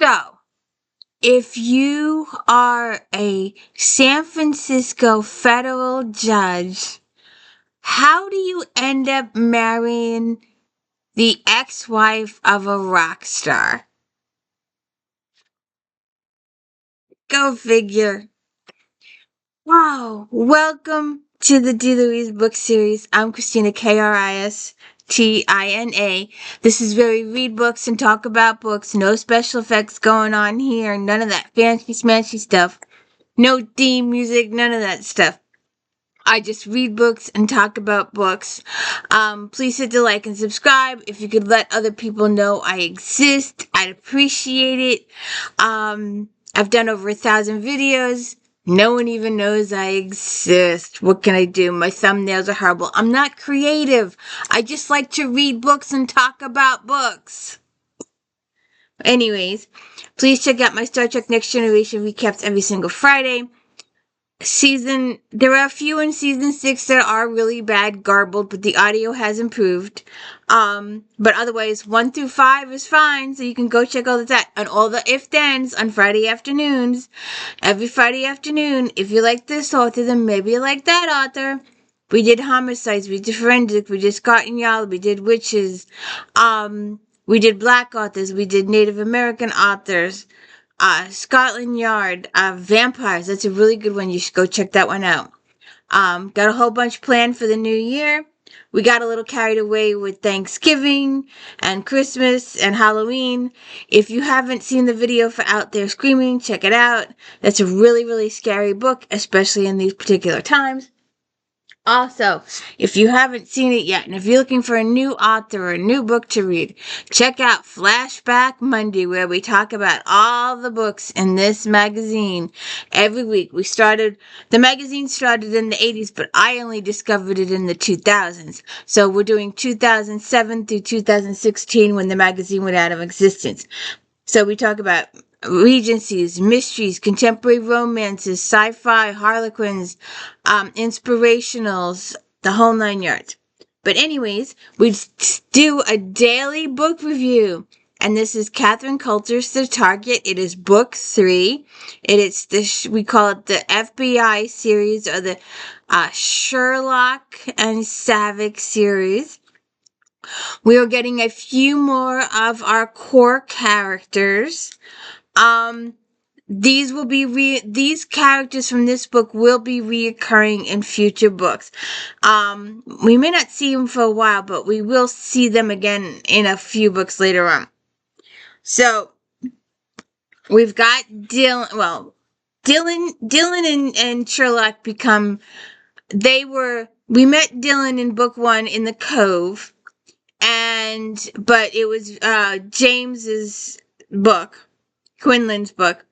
So, if you are a San Francisco federal judge, how do you end up marrying the ex-wife of a rock star? Go figure. Wow. Welcome to the D. Louise book series. I'm Christina, Kristina. This is where we read books and talk about books. No special effects going on here. None of that fancy smashy stuff. No theme music. None of that stuff. I just read books and talk about books. Please hit the like and subscribe. If you could let other people know I exist, I'd appreciate it. I've done over 1,000 videos. No one even knows I exist. What can I do? My thumbnails are horrible. I'm not creative. I just like to read books and talk about books. Anyways, please check out my Star Trek Next Generation recaps every single Friday. There are a few in season 6 that are really bad, garbled, but the audio has improved. But otherwise, 1 through 5 is fine, so you can go check all that and all the if-thens on Friday afternoons. Every Friday afternoon, if you like this author, then maybe you like that author. We did homicides, we did forensic, we did Scott and Yalla, we did witches, we did black authors, we did Native American authors. Scotland Yard, vampires. That's a really good one. You should go check that one out. Got a whole bunch planned for the new year. We got a little carried away with Thanksgiving and Christmas and Halloween. If you haven't seen the video for Out There Screaming, check it out. That's a really, really scary book, especially in these particular times. Also, if you haven't seen it yet, and if you're looking for a new author or a new book to read, check out Flashback Monday, where we talk about all the books in this magazine every week. The magazine started in the 80s, but I only discovered it in the 2000s. So we're doing 2007 through 2016 when the magazine went out of existence. So we talk about Regencies, mysteries, contemporary romances, sci-fi, harlequins, inspirationals, the whole 9 yards. But anyways, we do a daily book review. And this is Catherine Coulter's The Target. It is book 3. We call it the FBI series, or the Sherlock and Savick series. We are getting a few more of our core characters. These characters from this book will be reoccurring in future books. We may not see them for a while, but we will see them again in a few books later on. So, we've got Dylan. Well, Dylan and Sherlock we met Dylan in book 1 in the Cove, but it was James's book, Quinlan's book.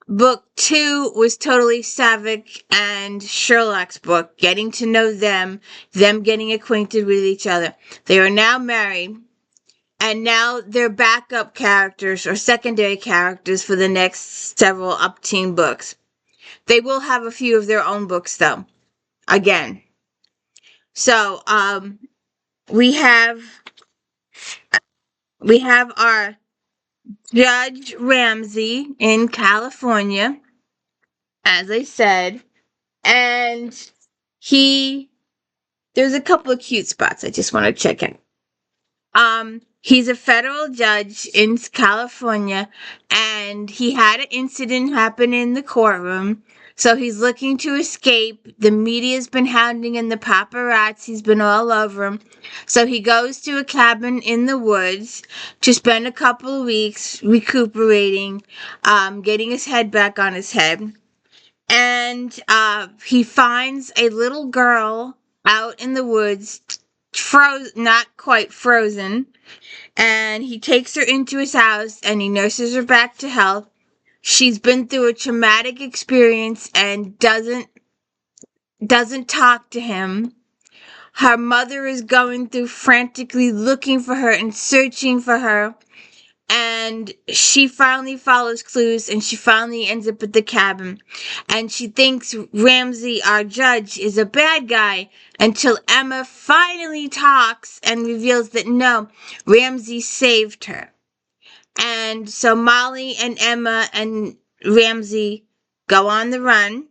Book 2 was totally Savick and Sherlock's book, getting to know them getting acquainted with each other. They are now married, and now they're backup characters or secondary characters for the next several up-teen books. They will have a few of their own books, though, again. So, we have our Judge Ramsey in California, as I said, and there's a couple of cute spots I just want to check in. He's a federal judge in California, and he had an incident happen in the courtroom, so he's looking to escape. The media's been hounding him, the paparazzi's been all over him. So he goes to a cabin in the woods to spend a couple of weeks recuperating, getting his head back on his head. And he finds a little girl out in the woods, not quite frozen, and he takes her into his house and he nurses her back to health. She's been through a traumatic experience and doesn't talk to him. Her mother is going through frantically looking for her and searching for her. And she finally follows clues, and she finally ends up at the cabin. And she thinks Ramsey, our judge, is a bad guy, until Emma finally talks and reveals that no, Ramsey saved her. And so Molly and Emma and Ramsey go on the run.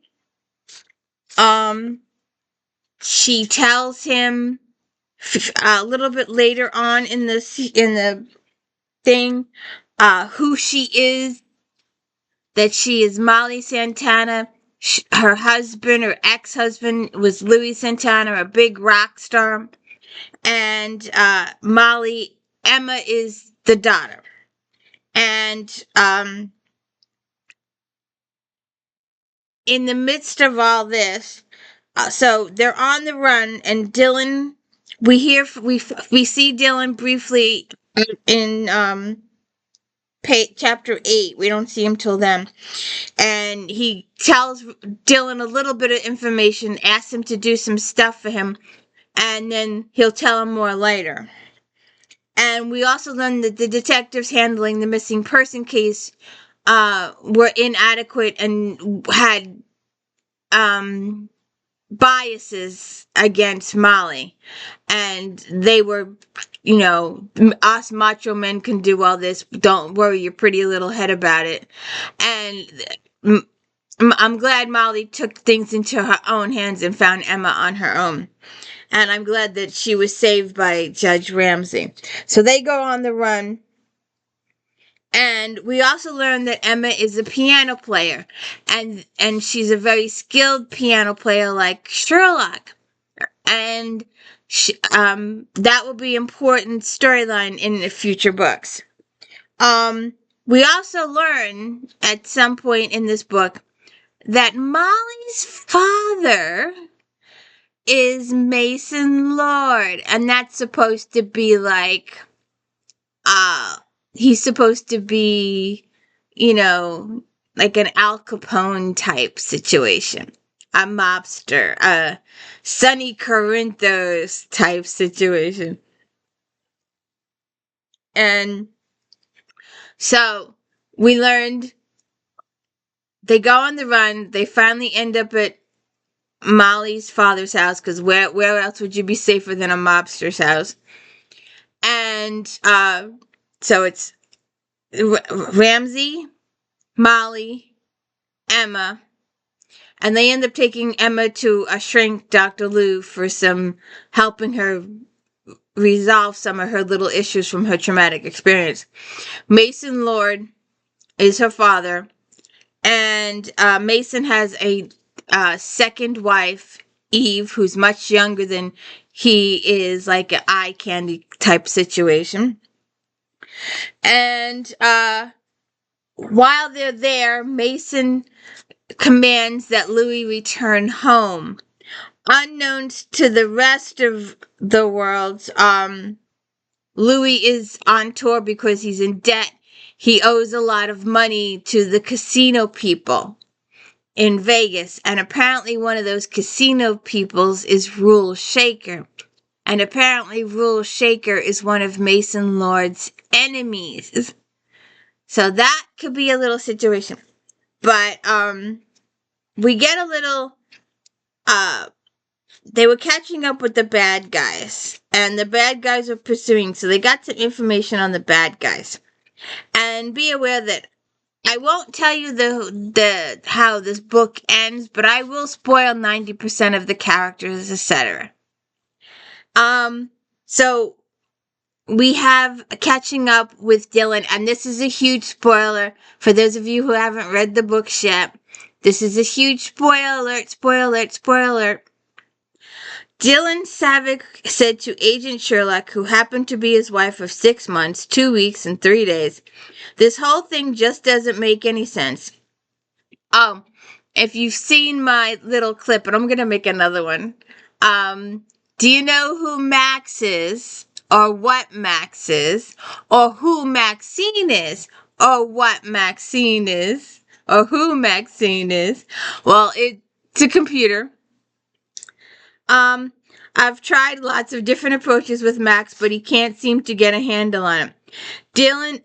She tells him a little bit later on in the thing who she is, that she is Molly Santana. Her husband, her ex-husband, was Louis Santana, a big rock star. And Emma is the daughter. And in the midst of all this, so they're on the run, and Dylan, we see Dylan briefly in chapter 8. We don't see him till then. And he tells Dylan a little bit of information, asks him to do some stuff for him, and then he'll tell him more later. And we also learned that the detectives handling the missing person case were inadequate and had biases against Molly. And they were, us macho men can do all this. Don't worry your pretty little head about it. And I'm glad Molly took things into her own hands and found Emma on her own. And I'm glad that she was saved by Judge Ramsey. So they go on the run. And we also learned that Emma is a piano player. And she's a very skilled piano player like Sherlock. And that will be important storyline in the future books. We also learn at some point in this book that Molly's father is Mason Lord, and that's supposed to be like, he's supposed to be, like an Al Capone type situation, a mobster, a Sonny Corinthos type situation. And so we learned they go on the run. They finally end up at Molly's father's house, because where else would you be safer than a mobster's house? And so it's Ramsey, Molly, Emma, and they end up taking Emma to a shrink, Dr. Lou, for some helping her resolve some of her little issues from her traumatic experience. Mason Lord is her father, and Mason has a second wife, Eve, who's much younger than he is, like an eye candy type situation. And while they're there, Mason commands that Louis return home. Unknown to the rest of the world, Louis is on tour because he's in debt. He owes a lot of money to the casino people in Vegas, and apparently one of those casino peoples is Rule Shaker. And apparently Rule Shaker is one of Mason Lord's enemies. So that could be a little situation. But we get a little they were catching up with the bad guys, and the bad guys were pursuing, so they got some information on the bad guys. And be aware that I won't tell you the how this book ends, but I will spoil 90% of the characters, etc. So we have catching up with Dylan, and this is a huge spoiler for those of you who haven't read the books yet. This is a huge spoiler alert, spoiler alert, spoiler alert. Dylan Savick said to Agent Sherlock, who happened to be his wife of 6 months, 2 weeks, and 3 days, "This whole thing just doesn't make any sense." If you've seen my little clip, and I'm going to make another one, do you know who Max is, or what Max is, or who Maxine is, or what Maxine is, or who Maxine is? Well, it's a computer. I've tried lots of different approaches with Max, but he can't seem to get a handle on it.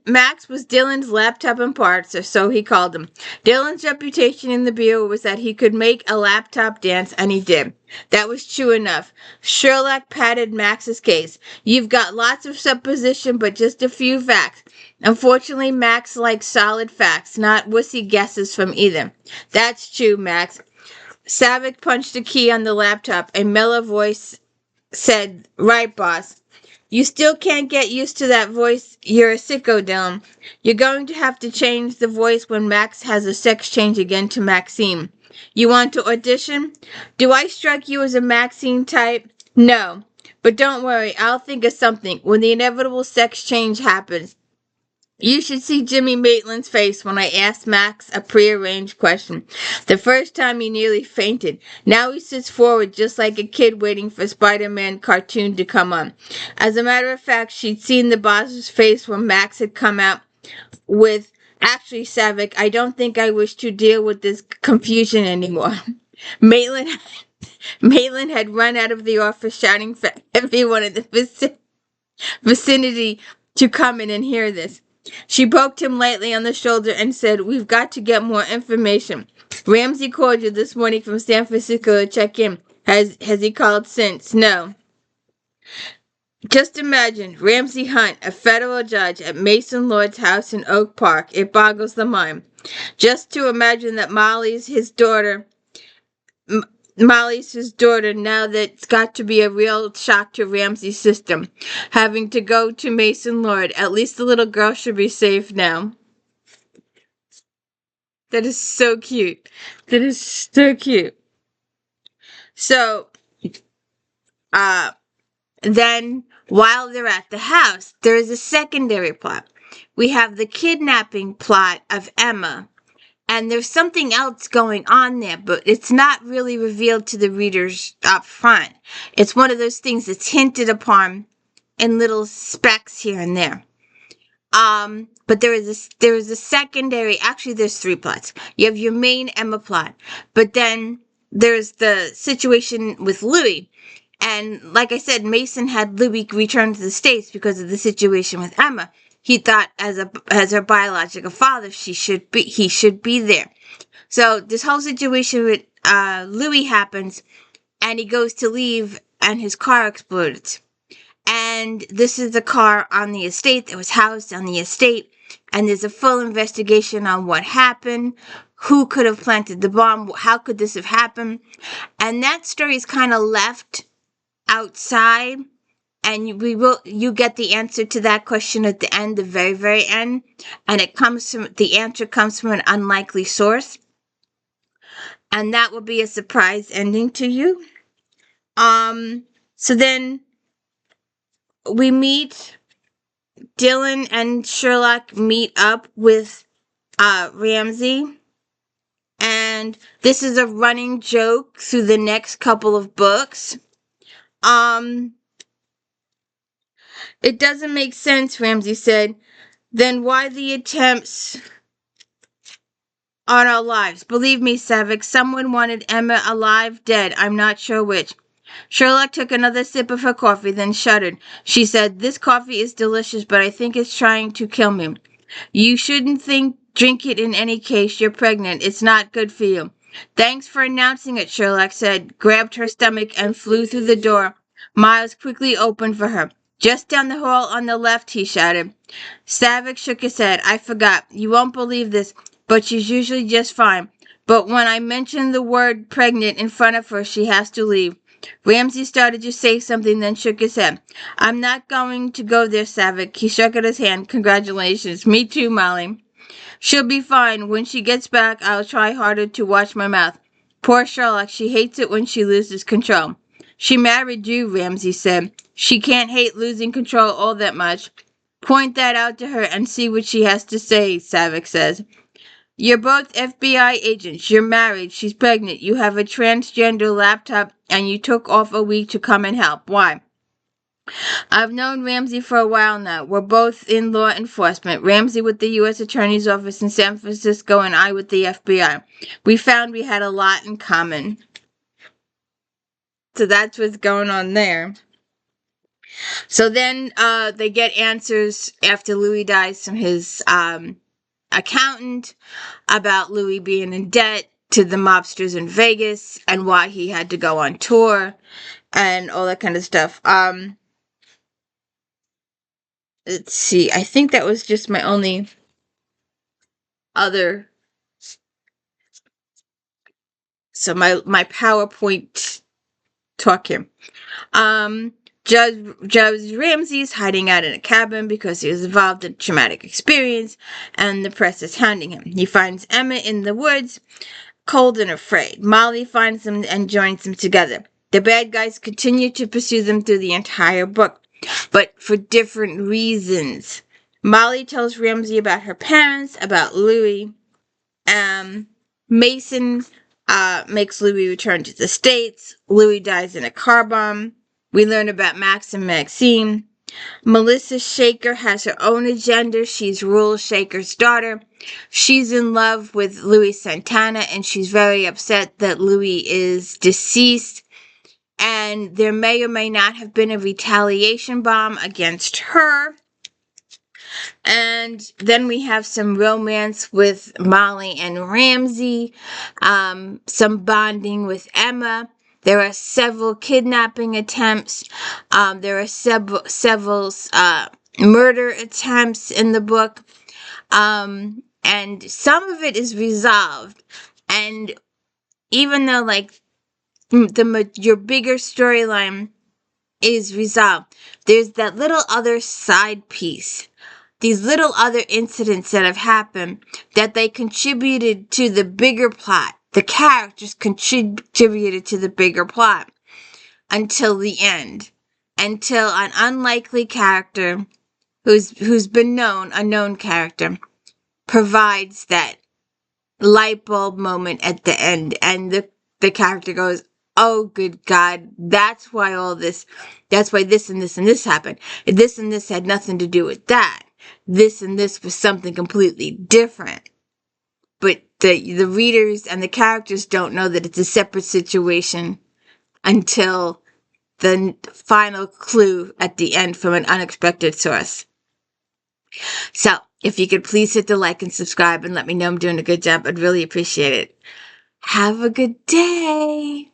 Max was Dylan's laptop and parts, or so he called him. Dylan's reputation in the bureau was that he could make a laptop dance, and he did. That was true enough. Sherlock patted Max's case. You've got lots of supposition, but just a few facts. Unfortunately, Max likes solid facts, not wussy guesses from either. That's true, Max. Savick punched a key on the laptop. A mellow voice said, right, boss. You still can't get used to that voice. You're a sicko, Dylan. You're going to have to change the voice when Max has a sex change again to Maxime. You want to audition? Do I strike you as a Maxine type? No. But don't worry, I'll think of something when the inevitable sex change happens. You should see Jimmy Maitland's face when I asked Max a prearranged question. The first time he nearly fainted. Now he sits forward just like a kid waiting for Spider-Man cartoon to come on. As a matter of fact, she'd seen the boss's face when Max had come out with, actually, Savick, I don't think I wish to deal with this confusion anymore. Maitland had run out of the office shouting for everyone in the vicinity to come in and hear this. She poked him lightly on the shoulder and said, We've got to get more information. Ramsey called you this morning from San Francisco to check in. Has he called since? No. Just imagine, Ramsey Hunt, a federal judge at Mason Lord's house in Oak Park. It boggles the mind. Just to imagine that Molly's his daughter, now that's got to be a real shock to Ramsey's system. Having to go to Mason Lord. At least the little girl should be safe now. That is so cute. That is so cute. So, then while they're at the house, there is a secondary plot. We have the kidnapping plot of Emma. And there's something else going on there, but it's not really revealed to the readers up front. It's one of those things that's hinted upon in little specks here and there. But there is a secondary, actually there's three plots. You have your main Emma plot, but then there's the situation with Louis. And like I said, Mason had Louis return to the States because of the situation with Emma. He thought as her biological father, he should be there. So this whole situation with Louis happens, and he goes to leave, and his car explodes. And this is the car on the estate that was housed on the estate, and there's a full investigation on what happened, who could have planted the bomb, how could this have happened, and that story is kind of left outside. And you get the answer to that question at the end, the very, very end. And the answer comes from an unlikely source. And that will be a surprise ending to you. So then we meet, Dylan and Sherlock meet up with Ramsey. And this is a running joke through the next couple of books. It doesn't make sense, Ramsey said. Then why the attempts on our lives? Believe me, Savick, someone wanted Emma alive, dead. I'm not sure which. Sherlock took another sip of her coffee, then shuddered. She said, This coffee is delicious, but I think it's trying to kill me. You shouldn't drink it in any case. You're pregnant. It's not good for you. Thanks for announcing it, Sherlock said, grabbed her stomach, and flew through the door. Miles quickly opened for her. Just down the hall on the left, he shouted. Savick shook his head. I forgot. You won't believe this, but she's usually just fine. But when I mention the word pregnant in front of her, she has to leave. Ramsey started to say something, then shook his head. I'm not going to go there, Savick. He shook out his hand. Congratulations. Me too, Molly. She'll be fine. When she gets back, I'll try harder to watch my mouth. Poor Sherlock. She hates it when she loses control. She married you, Ramsey said. She can't hate losing control all that much. Point that out to her and see what she has to say, Savick says. You're both FBI agents. You're married. She's pregnant. You have a transgender laptop, and you took off a week to come and help. Why? I've known Ramsey for a while now. We're both in law enforcement. Ramsey with the U.S. Attorney's Office in San Francisco, and I with the FBI. We found we had a lot in common. So that's what's going on there. So then they get answers after Louis dies from his accountant about Louis being in debt to the mobsters in Vegas and why he had to go on tour and all that kind of stuff. Let's see. I think that was just my only other. So my PowerPoint talk here. Judge Ramsey's hiding out in a cabin because he was involved in a traumatic experience, and the press is hounding him. He finds Emma in the woods, cold and afraid. Molly finds them and joins them together. The bad guys continue to pursue them through the entire book, but for different reasons. Molly tells Ramsey about her parents, about Louis. Mason makes Louis return to the States. Louis dies in a car bomb. We learn about Max and Maxine. Melissa Shaker has her own agenda. She's Rule Shaker's daughter. She's in love with Louis Santana, and she's very upset that Louis is deceased. And there may or may not have been a retaliation bomb against her. And then we have some romance with Molly and Ramsey, some bonding with Emma. There are several kidnapping attempts. There are several murder attempts in the book. And some of it is resolved. And even though, like, your bigger storyline is resolved, there's that little other side piece. These little other incidents that have happened that they contributed to the bigger plot. The characters contributed to the bigger plot until the end. Until an unlikely character who's been known, a known character, provides that light bulb moment at the end. And the character goes, oh, good God, that's why this and this and this happened. This and this had nothing to do with that. This and this was something completely different. But the readers and the characters don't know that it's a separate situation until the final clue at the end from an unexpected source. So, if you could please hit the like and subscribe and let me know I'm doing a good job, I'd really appreciate it. Have a good day.